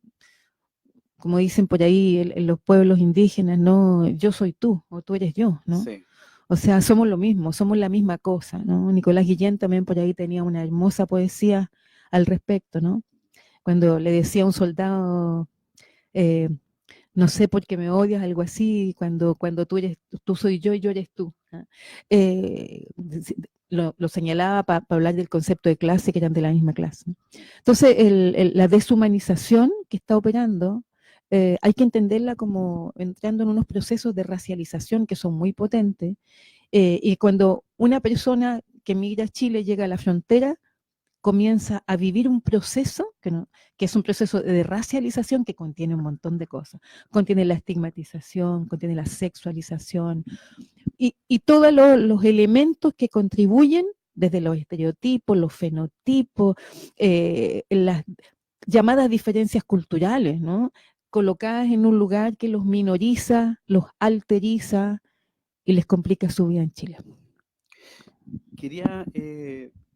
como dicen por ahí en los pueblos indígenas, ¿no? Yo soy tú, o tú eres yo, ¿no? Sí. O sea, somos lo mismo, somos la misma cosa, ¿no? Nicolás Guillén también por ahí tenía una hermosa poesía al respecto, ¿no? Cuando le decía a un soldado, no sé por qué me odias, algo así, cuando tú soy yo y yo eres tú. Lo señalaba para hablar del concepto de clase, que eran de la misma clase, ¿no? Entonces, la deshumanización que está operando, hay que entenderla como entrando en unos procesos de racialización que son muy potentes, y cuando una persona que migra a Chile llega a la frontera, comienza a vivir un proceso que es un proceso de racialización que contiene un montón de cosas. Contiene la estigmatización, contiene la sexualización y todos los elementos que contribuyen desde los estereotipos, los fenotipos, las llamadas diferencias culturales, ¿no? Colocadas en un lugar que los minoriza, los alteriza y les complica su vida en Chile. Quería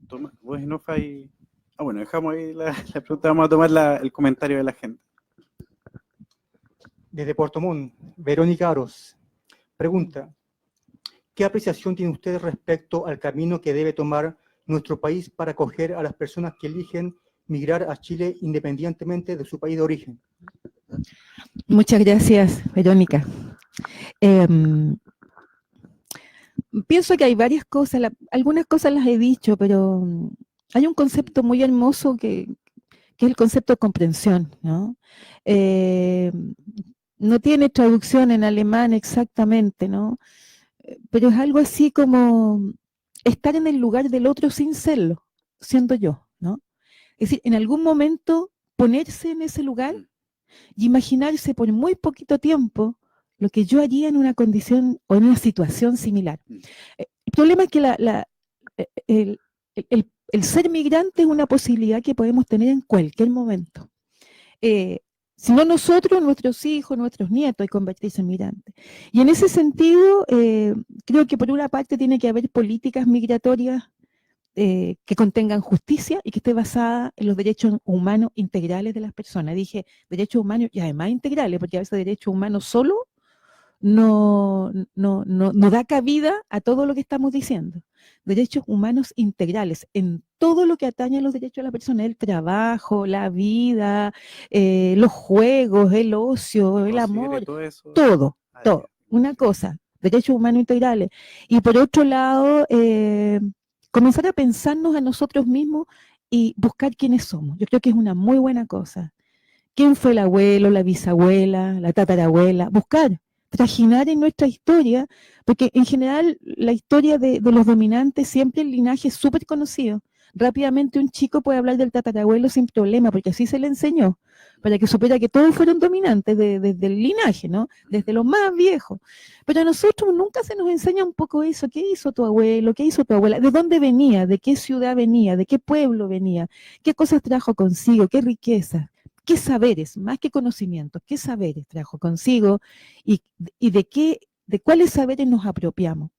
tomar, bueno, dejamos ahí la pregunta, vamos a tomar el comentario de la gente. Desde Puerto Montt, Verónica Aros. Pregunta: ¿qué apreciación tiene usted respecto al camino que debe tomar nuestro país para acoger a las personas que eligen migrar a Chile independientemente de su país de origen? Muchas gracias, Verónica. Pienso que hay varias cosas, algunas cosas las he dicho, pero hay un concepto muy hermoso que es el concepto de comprensión, ¿no? No tiene traducción en alemán exactamente, ¿no? Pero es algo así como estar en el lugar del otro sin serlo, siendo yo, ¿no? Es decir, en algún momento ponerse en ese lugar y imaginarse por muy poquito tiempo lo que yo haría en una condición o en una situación similar. El problema es que el ser migrante es una posibilidad que podemos tener en cualquier momento. Si no nosotros, nuestros hijos, nuestros nietos, y convertirse en migrantes. Y en ese sentido, creo que por una parte tiene que haber políticas migratorias que contengan justicia y que esté basada en los derechos humanos integrales de las personas. Dije derechos humanos y además integrales, porque a veces derechos humanos solo no da cabida a todo lo que estamos diciendo. Derechos humanos integrales en todo lo que atañe a los derechos de la persona, el trabajo, la vida, los juegos, el ocio, el amor, todo. Una cosa, derechos humanos integrales. Y por otro lado, comenzar a pensarnos a nosotros mismos y buscar quiénes somos. Yo creo que es una muy buena cosa. ¿Quién fue el abuelo, la bisabuela, la tatarabuela? Buscar, trajinar en nuestra historia, porque en general la historia de los dominantes, siempre el linaje es súper conocido. Rápidamente un chico puede hablar del tatarabuelo sin problema, porque así se le enseñó, para que supiera que todos fueron dominantes desde el linaje, ¿no? Desde los más viejos. Pero a nosotros nunca se nos enseña un poco eso. ¿Qué hizo tu abuelo? ¿Qué hizo tu abuela? ¿De dónde venía? ¿De qué ciudad venía? ¿De qué pueblo venía? ¿Qué cosas trajo consigo? ¿Qué riqueza? ¿Qué saberes, más que conocimientos, qué saberes trajo consigo y de cuáles saberes nos apropiamos?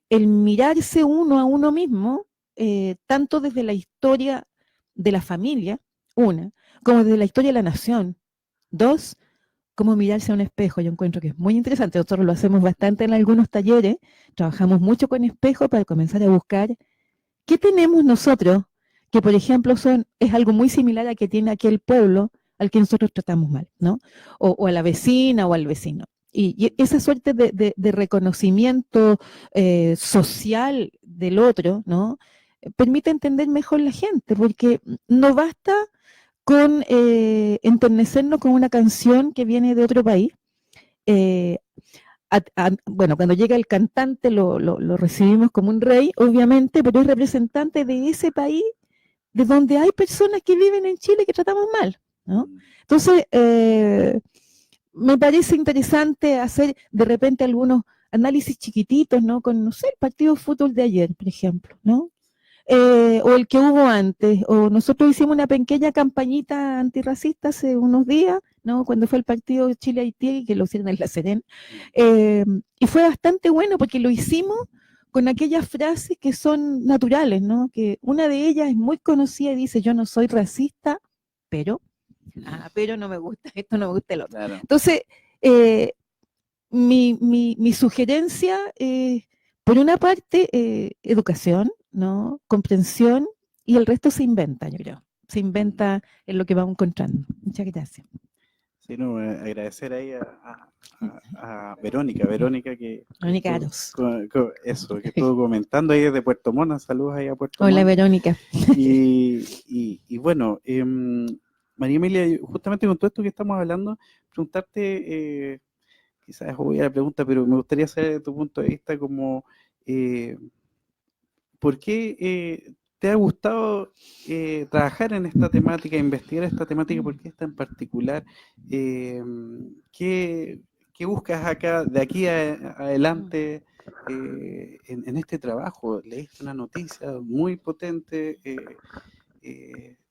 El mirarse uno a uno mismo, tanto desde la historia de la familia, una, como desde la historia de la nación, dos, como mirarse a un espejo. Yo encuentro que es muy interesante, nosotros lo hacemos bastante en algunos talleres, trabajamos mucho con espejos para comenzar a buscar qué tenemos nosotros, que por ejemplo es algo muy similar a que tiene aquel pueblo al que nosotros tratamos mal, ¿no? O a la vecina o al vecino. Y esa suerte de reconocimiento social del otro, ¿no? Permite entender mejor la gente, porque no basta con enternecernos con una canción que viene de otro país. Bueno, cuando llega el cantante lo recibimos como un rey, obviamente, pero es representante de ese país de donde hay personas que viven en Chile que tratamos mal, ¿no? Entonces, me parece interesante hacer de repente algunos análisis chiquititos, ¿no? Con, no sé, el partido de fútbol de ayer, por ejemplo, ¿no? O el que hubo antes, o nosotros hicimos una pequeña campañita antirracista hace unos días, ¿no? Cuando fue el partido Chile-Haití, que lo hicieron en La Serena, y fue bastante bueno porque lo hicimos con aquellas frases que son naturales, ¿no? Que una de ellas es muy conocida y dice: yo no soy racista, pero no me gusta esto, no me gusta el otro. Claro. Entonces, mi sugerencia es, por una parte, educación, ¿no? Comprensión, y el resto se inventa, yo creo. Se inventa en lo que vamos encontrando. Muchas gracias. Sí, no, agradecer ahí a Verónica que... Verónica Aros. Eso, que estuvo comentando ahí desde Puerto Montt. Saludos ahí a Puerto Montt. Hola, Montt. Verónica. Y bueno, María Emilia, justamente con todo esto que estamos hablando, preguntarte, quizás voy a la pregunta, pero me gustaría saber tu punto de vista como, ¿por qué te ha gustado trabajar en esta temática, investigar esta temática? ¿Por qué esta en particular? ¿Qué buscas acá, de aquí adelante, en este trabajo? Leíste una noticia muy potente,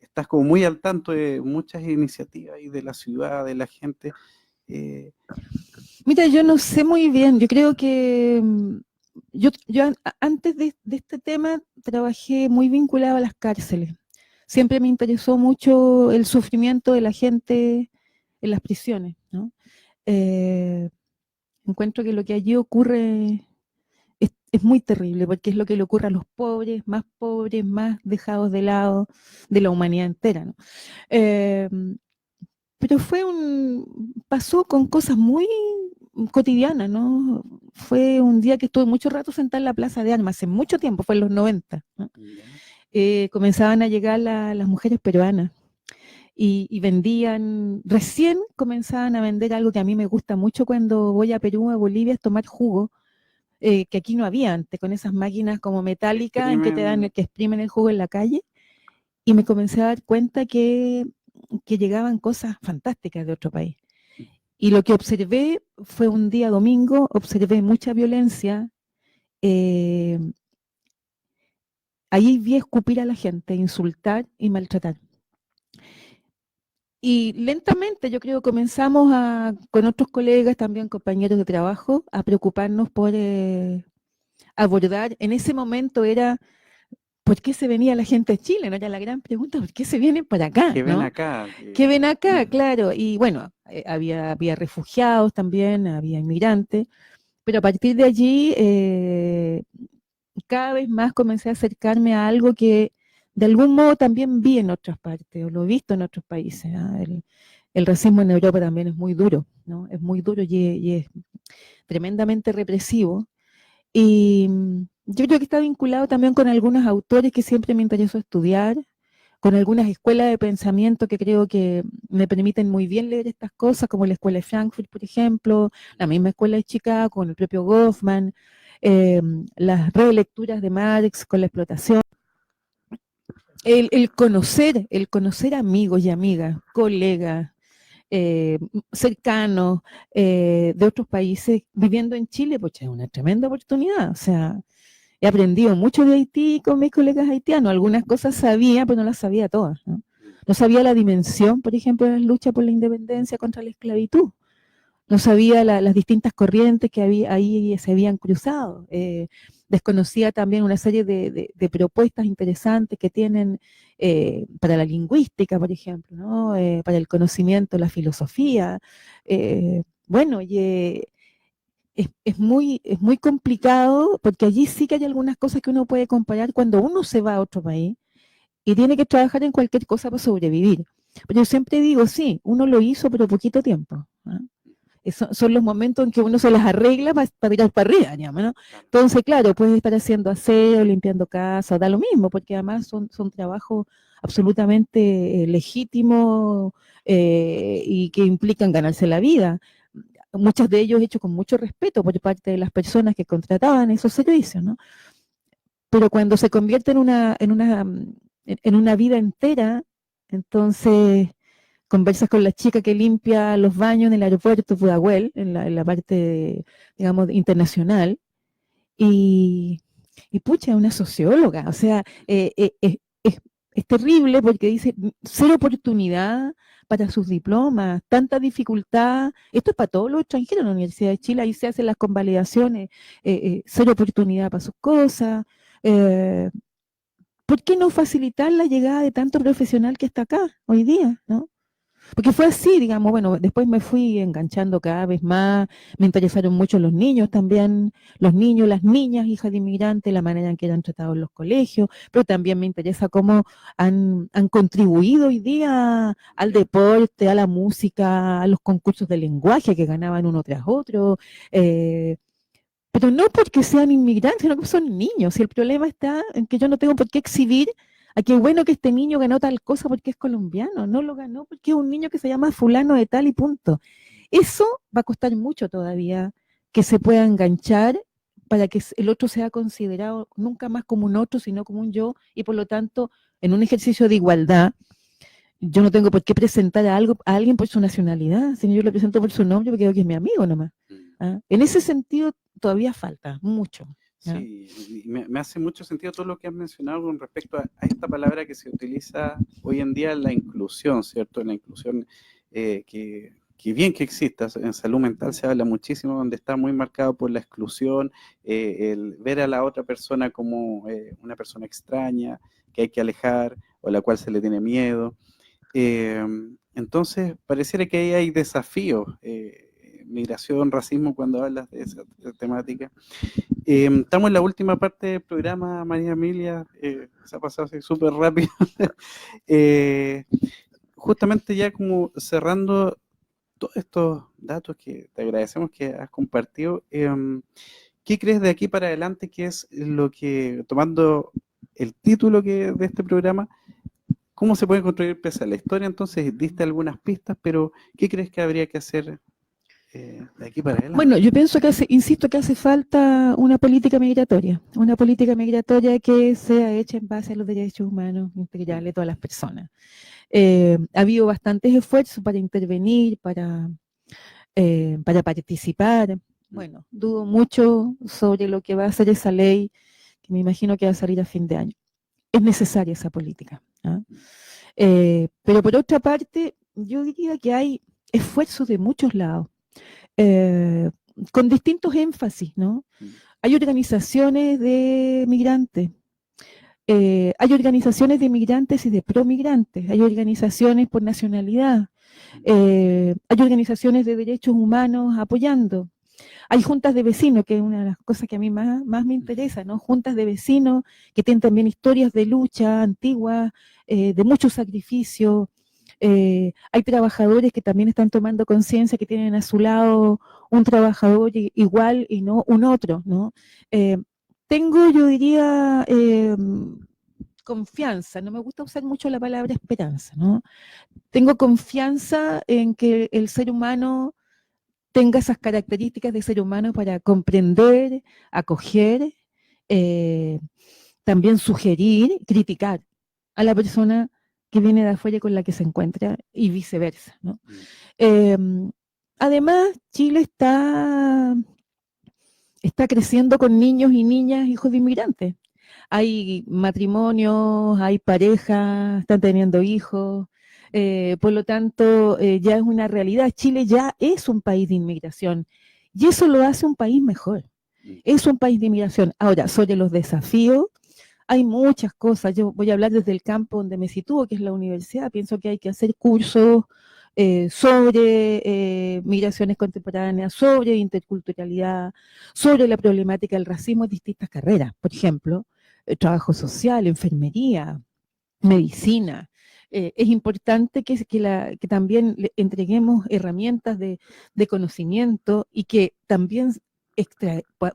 estás como muy al tanto de muchas iniciativas y de la ciudad, de la gente. Mira, yo no sé muy bien, yo creo que yo antes de este tema trabajé muy vinculado a las cárceles. Siempre me interesó mucho el sufrimiento de la gente en las prisiones, ¿no? Encuentro que lo que allí ocurre es muy terrible, porque es lo que le ocurre a los pobres, más dejados de lado de la humanidad entera, ¿no? Pero pasó con cosas muy cotidianas, ¿no? Fue un día que estuve mucho rato sentada en la Plaza de Armas, hace mucho tiempo, fue en los 90, ¿no? Comenzaban a llegar las mujeres peruanas y vendían, recién comenzaban a vender algo que a mí me gusta mucho cuando voy a Perú, a Bolivia, es tomar jugo, que aquí no había antes, con esas máquinas como metálicas en que que exprimen el jugo en la calle, y me comencé a dar cuenta que llegaban cosas fantásticas de otro país. Y lo que observé fue un día domingo, observé mucha violencia, ahí vi escupir a la gente, insultar y maltratar. Y lentamente yo creo comenzamos con otros colegas, también compañeros de trabajo, a preocuparnos por abordar. En ese momento era, ¿por qué se venía la gente a Chile? No era la gran pregunta, ¿por qué se vienen para acá? ¿Qué ¿no? ven acá? ¿Qué ven acá? Claro. Y bueno, había refugiados también, había inmigrantes, pero a partir de allí cada vez más comencé a acercarme a algo que de algún modo también vi en otras partes, o lo he visto en otros países. ¿Ah? El racismo en Europa también es muy duro, ¿no? Es muy duro y es tremendamente represivo. Y yo creo que está vinculado también con algunos autores que siempre me interesó estudiar, con algunas escuelas de pensamiento que creo que me permiten muy bien leer estas cosas, como la Escuela de Frankfurt, por ejemplo, la misma Escuela de Chicago, con el propio Goffman, las relecturas de Marx con la explotación. El conocer amigos y amigas, colegas, cercanos de otros países viviendo en Chile, pues es una tremenda oportunidad. O sea, he aprendido mucho de Haití con mis colegas haitianos. Algunas cosas sabía, pero no las sabía todas, ¿no? No sabía la dimensión, por ejemplo, de la lucha por la independencia contra la esclavitud. No sabía las distintas corrientes que ahí se habían cruzado. Desconocía también una serie de propuestas interesantes que tienen para la lingüística, por ejemplo, ¿no? Para el conocimiento, la filosofía. Bueno, es muy complicado porque allí sí que hay algunas cosas que uno puede comparar cuando uno se va a otro país y tiene que trabajar en cualquier cosa para sobrevivir. Pero yo siempre digo, sí, uno lo hizo, pero poquito tiempo, ¿no? Son los momentos en que uno se las arregla para tirar para arriba, digamos, ¿no? Entonces, claro, puedes estar haciendo aseo, limpiando casa, da lo mismo, porque además son trabajos absolutamente legítimos y que implican ganarse la vida. Muchos de ellos hechos con mucho respeto por parte de las personas que contrataban esos servicios, ¿no? Pero cuando se convierte en una vida entera, entonces conversas con la chica que limpia los baños en el aeropuerto de Pudahuel, en la parte, digamos, internacional, y, y pucha, una socióloga, o sea, es terrible porque dice, cero oportunidad para sus diplomas, tanta dificultad, esto es para todos los extranjeros en la Universidad de Chile, ahí se hacen las convalidaciones, cero oportunidad para sus cosas, ¿por qué no facilitar la llegada de tanto profesional que está acá hoy día, ¿no? Porque fue así, digamos, bueno, después me fui enganchando cada vez más, me interesaron mucho los niños también, los niños, las niñas, hijas de inmigrantes, la manera en que eran tratados en los colegios, pero también me interesa cómo han contribuido hoy día al deporte, a la música, a los concursos de lenguaje que ganaban uno tras otro, pero no porque sean inmigrantes, sino que son niños, y el problema está en que yo no tengo por qué exhibir a qué bueno que este niño ganó tal cosa porque es colombiano, no lo ganó porque es un niño que se llama fulano de tal y punto. Eso va a costar mucho todavía que se pueda enganchar para que el otro sea considerado nunca más como un otro, sino como un yo, y por lo tanto, en un ejercicio de igualdad, yo no tengo por qué presentar a alguien por su nacionalidad, sino yo le presento por su nombre porque creo que es mi amigo nomás. ¿Ah? En ese sentido, todavía falta mucho. ¿Ya? Sí, me hace mucho sentido todo lo que has mencionado con respecto a esta palabra que se utiliza hoy en día, la inclusión, ¿cierto? La inclusión que bien que exista, en salud mental se habla muchísimo, donde está muy marcado por la exclusión, el ver a la otra persona como una persona extraña, que hay que alejar, o a la cual se le tiene miedo. Entonces, pareciera que ahí hay desafíos migración, racismo, cuando hablas de esa temática. Estamos en la última parte del programa, María Emilia, se ha pasado así súper rápido. Justamente ya como cerrando todos estos datos que te agradecemos que has compartido, ¿qué crees de aquí para adelante que es lo que, tomando el título de este programa, cómo se puede construir pese a la historia? Entonces, diste algunas pistas, pero ¿qué crees que habría que hacer de aquí para adelante? Bueno, yo pienso que insisto que hace falta una política migratoria que sea hecha en base a los derechos humanos integrales de todas las personas. Ha habido bastantes esfuerzos para intervenir, para participar. Bueno, dudo mucho sobre lo que va a hacer esa ley, que me imagino que va a salir a fin de año. Es necesaria esa política, ¿ah? Pero por otra parte, yo diría que hay esfuerzos de muchos lados, con distintos énfasis, ¿no? Hay organizaciones de migrantes, hay organizaciones de migrantes y de promigrantes, hay organizaciones por nacionalidad, hay organizaciones de derechos humanos apoyando. Hay juntas de vecinos, que es una de las cosas que a mí más me interesa, ¿no? Juntas de vecinos que tienen también historias de lucha antiguas, de mucho sacrificio. Hay trabajadores que también están tomando conciencia, que tienen a su lado un trabajador igual y no un otro, ¿no? Tengo, yo diría, confianza, no me gusta usar mucho la palabra esperanza, ¿no? Tengo confianza en que el ser humano tenga esas características de ser humano para comprender, acoger, también sugerir, criticar a la persona que viene de afuera y con la que se encuentra y viceversa, ¿no? Además, Chile está creciendo con niños y niñas, hijos de inmigrantes. Hay matrimonios, hay parejas, están teniendo hijos, por lo tanto, ya es una realidad. Chile ya es un país de inmigración y eso lo hace un país mejor. Es un país de inmigración. Ahora, sobre los desafíos, hay muchas cosas. Yo voy a hablar desde el campo donde me sitúo, que es la universidad. Pienso que hay que hacer cursos sobre migraciones contemporáneas, sobre interculturalidad, sobre la problemática del racismo en distintas carreras. Por ejemplo, trabajo social, enfermería, medicina. Es importante que también le entreguemos herramientas de conocimiento y que también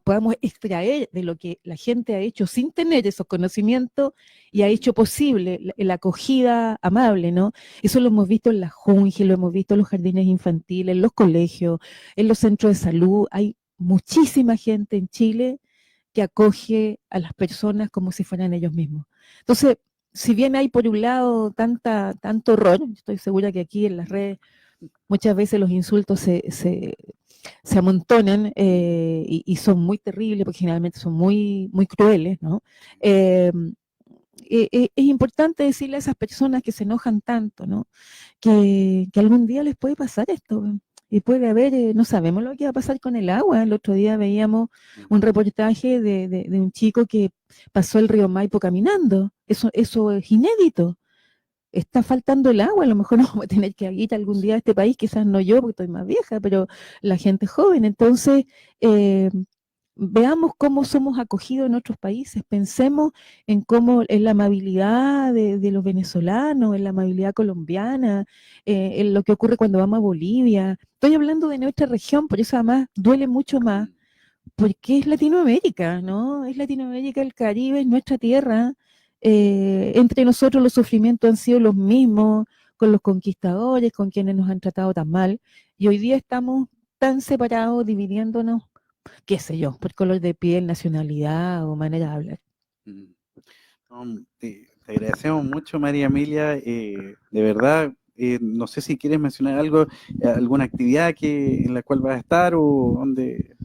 podamos extraer de lo que la gente ha hecho sin tener esos conocimientos y ha hecho posible la acogida amable, ¿no? Eso lo hemos visto en la Junji, lo hemos visto en los jardines infantiles, en los colegios, en los centros de salud. Hay muchísima gente en Chile que acoge a las personas como si fueran ellos mismos. Entonces, si bien hay por un lado tanto horror, estoy segura que aquí en las redes muchas veces los insultos se amontonan y son muy terribles porque generalmente son muy, muy crueles, ¿no? Es importante decirle a esas personas que se enojan tanto, ¿no? Que algún día les puede pasar esto, y puede haber, no sabemos lo que va a pasar con el agua. El otro día veíamos un reportaje de un chico que pasó el río Maipo caminando. Eso es inédito. Está faltando el agua, a lo mejor nos vamos a tener que ir algún día a este país, quizás no yo porque estoy más vieja, pero la gente joven. Entonces, veamos cómo somos acogidos en otros países, pensemos en cómo es la amabilidad de los venezolanos, en la amabilidad colombiana, en lo que ocurre cuando vamos a Bolivia. Estoy hablando de nuestra región, por eso además duele mucho más, porque es Latinoamérica, ¿no? Es Latinoamérica, el Caribe, es nuestra tierra. Entre nosotros los sufrimientos han sido los mismos, con los conquistadores, con quienes nos han tratado tan mal, y hoy día estamos tan separados, dividiéndonos, qué sé yo, por color de piel, nacionalidad o manera de hablar. Te agradecemos mucho, María Emilia, de verdad. No sé si quieres mencionar algo, alguna actividad en la cual vas a estar o donde...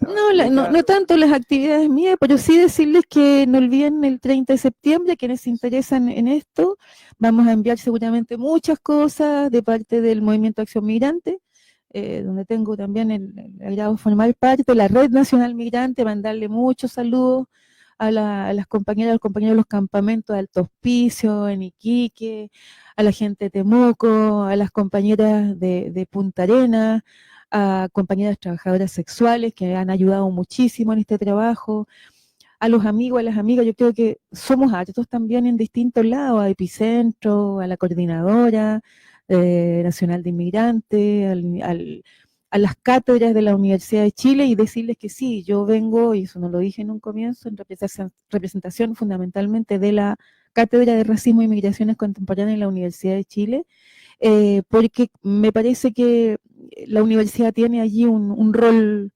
No tanto las actividades mías, pero sí decirles que no olviden el 30 de septiembre, quienes se interesan en esto, vamos a enviar seguramente muchas cosas de parte del Movimiento Acción Migrante, donde tengo también el agrado de formar parte, la Red Nacional Migrante, mandarle muchos saludos a las compañeras, a los compañeros de los campamentos de Alto Hospicio, en Iquique, a la gente de Temuco, a las compañeras de Punta Arenas, a compañeras trabajadoras sexuales que han ayudado muchísimo en este trabajo, a los amigos, a las amigas. Yo creo que somos hartos también en distintos lados, a Epicentro, a la Coordinadora Nacional de Inmigrantes, a las cátedras de la Universidad de Chile, y decirles que sí, yo vengo, y eso no lo dije en un comienzo, en representación fundamentalmente de la Cátedra de Racismo e Migraciones Contemporáneas en la Universidad de Chile, porque me parece que la universidad tiene allí un rol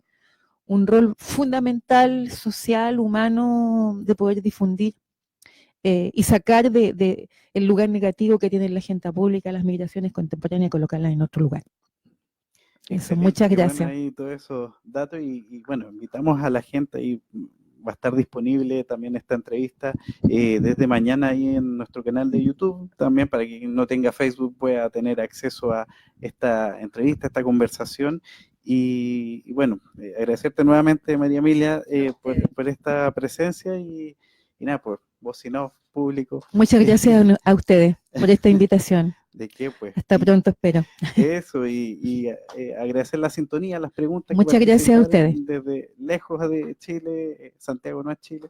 fundamental, social, humano, de poder difundir y sacar de el lugar negativo que tiene la agenda pública las migraciones contemporáneas y colocarlas en otro lugar. Eso, muchas gracias. Bueno, ahí todos esos datos y bueno, invitamos a la gente y va a estar disponible también esta entrevista desde mañana ahí en nuestro canal de YouTube, también para que quien no tenga Facebook pueda tener acceso a esta entrevista, esta conversación. Y bueno, agradecerte nuevamente, María Emilia, por esta presencia y nada, por voz y no, público. Muchas gracias a ustedes por esta invitación. ¿De qué, pues? Hasta pronto, espero. Eso, agradecer la sintonía, las preguntas. Muchas gracias a ustedes. Desde lejos de Chile, Santiago no es Chile.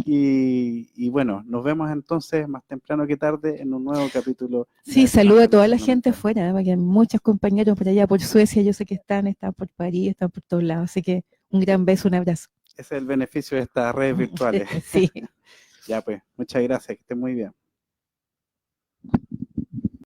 Y bueno, nos vemos entonces más temprano que tarde en un nuevo capítulo. Sí, saludo a toda la gente afuera, porque hay muchos compañeros por allá, por Suecia, yo sé que están por París, están por todos lados. Así que un gran beso, un abrazo. Ese es el beneficio de estas redes virtuales. Sí. Ya pues, muchas gracias, que estén muy bien.